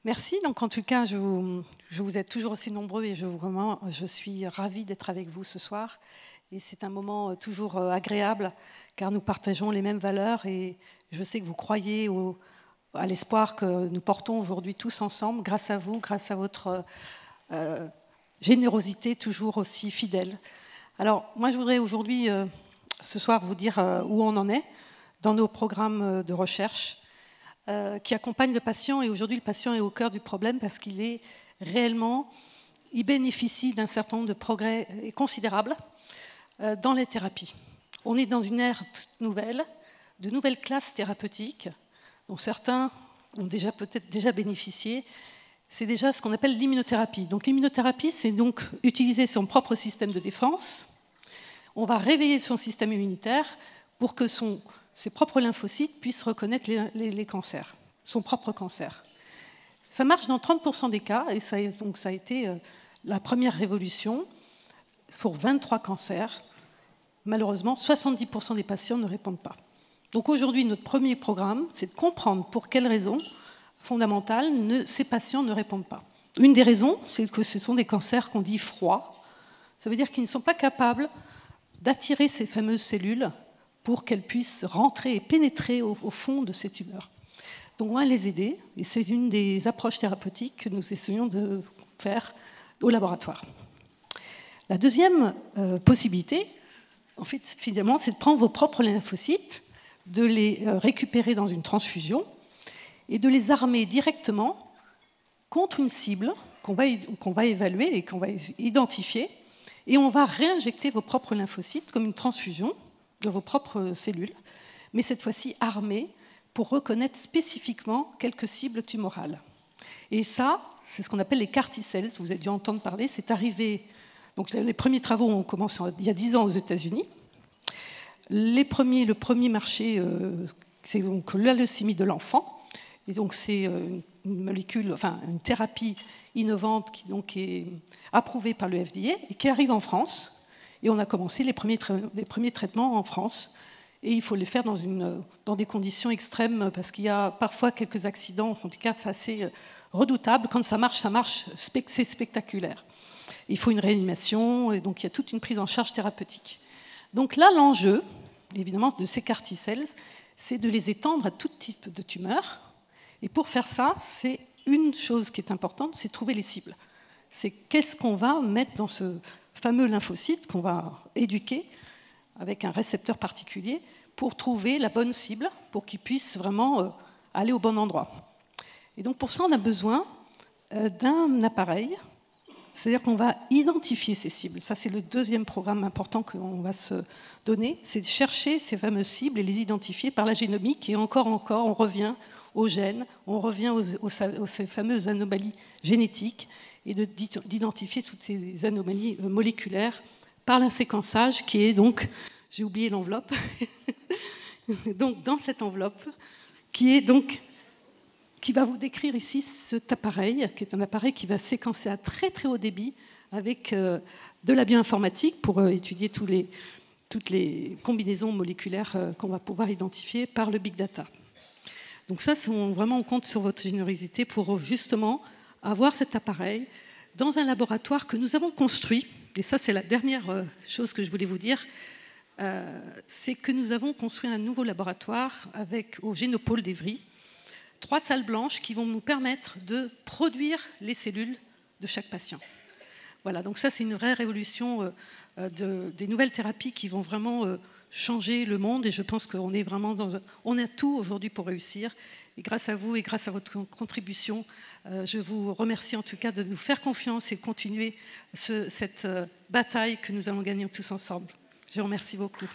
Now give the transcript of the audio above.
Merci. Donc, en tout cas, vous êtes toujours aussi nombreux et je suis ravie d'être avec vous ce soir. Et c'est un moment toujours agréable car nous partageons les mêmes valeurs et je sais que vous croyez à l'espoir que nous portons aujourd'hui tous ensemble grâce à vous, grâce à votre générosité toujours aussi fidèle. Alors, moi, je voudrais aujourd'hui, ce soir, vous dire où on en est dans nos programmes de recherche qui accompagnent le patient. Et aujourd'hui, le patient est au cœur du problème parce qu'il est réellement, il bénéficie d'un certain nombre de progrès considérables dans les thérapies. On est dans une ère nouvelle, de nouvelles classes thérapeutiques, dont certains ont peut-être déjà bénéficié. C'est déjà ce qu'on appelle l'immunothérapie. Donc l'immunothérapie, c'est donc utiliser son propre système de défense. On va réveiller son système immunitaire pour que ses propres lymphocytes puissent reconnaître les cancers, son propre cancer. Ça marche dans 30% des cas, et ça a été la première révolution pour 23 cancers. Malheureusement, 70% des patients ne répondent pas. Donc aujourd'hui, notre premier programme, c'est de comprendre pour quelles raisons fondamentales ces patients ne répondent pas. Une des raisons, c'est que ce sont des cancers qu'on dit froids. Ça veut dire qu'ils ne sont pas capables d'attirer ces fameuses cellules pour qu'elles puissent rentrer et pénétrer au fond de ces tumeurs. Donc on va les aider, et c'est une des approches thérapeutiques que nous essayons de faire au laboratoire. La deuxième possibilité, en fait, finalement, c'est de prendre vos propres lymphocytes, de les récupérer dans une transfusion et de les armer directement contre une cible qu'on va évaluer et qu'on va identifier, et on va réinjecter vos propres lymphocytes comme une transfusion de vos propres cellules, mais cette fois-ci armées pour reconnaître spécifiquement quelques cibles tumorales. Et ça, c'est ce qu'on appelle les CAR T-cells, vous avez dû entendre parler, c'est arrivé. Donc les premiers travaux ont commencé il y a 10 ans aux États-Unis. Le premier marché, c'est donc la leucémie de l'enfant. Et donc c'est une thérapie innovante qui donc est approuvée par le FDA et qui arrive en France. Et on a commencé les premiers traitements en France. Et il faut les faire dans des conditions extrêmes parce qu'il y a parfois quelques accidents. En tout cas, c'est assez redoutable. Quand ça marche, c'est spectaculaire. Il faut une réanimation, et donc il y a toute une prise en charge thérapeutique. Donc là, l'enjeu, évidemment, de ces CAR T-cells, c'est de les étendre à tout type de tumeurs. Et pour faire ça, c'est une chose qui est importante, c'est trouver les cibles. C'est qu'est-ce qu'on va mettre dans ce fameux lymphocyte qu'on va éduquer avec un récepteur particulier pour trouver la bonne cible, pour qu'il puisse vraiment aller au bon endroit. Et donc pour ça, on a besoin d'un appareil. C'est-à-dire qu'on va identifier ces cibles. Ça, c'est le deuxième programme important qu'on va se donner. C'est de chercher ces fameuses cibles et les identifier par la génomique. Et encore, on revient aux gènes, on revient aux ces fameuses anomalies génétiques et d'identifier toutes ces anomalies moléculaires par un séquençage qui est donc, j'ai oublié l'enveloppe, donc dans cette enveloppe, qui va vous décrire ici cet appareil, qui est un appareil qui va séquencer à très très haut débit avec de la bioinformatique pour étudier toutes les combinaisons moléculaires qu'on va pouvoir identifier par le big data. Donc ça, vraiment, on compte sur votre générosité pour justement avoir cet appareil dans un laboratoire que nous avons construit. Et ça, c'est la dernière chose que je voulais vous dire. C'est que nous avons construit un nouveau laboratoire au Génopôle d'Evry. 3 salles blanches qui vont nous permettre de produire les cellules de chaque patient. Voilà, donc ça, c'est une vraie révolution des nouvelles thérapies qui vont vraiment changer le monde. Et je pense qu'on est vraiment on a tout aujourd'hui pour réussir. Et grâce à vous et grâce à votre contribution, je vous remercie en tout cas de nous faire confiance et continuer cette bataille que nous allons gagner tous ensemble. Je vous remercie beaucoup.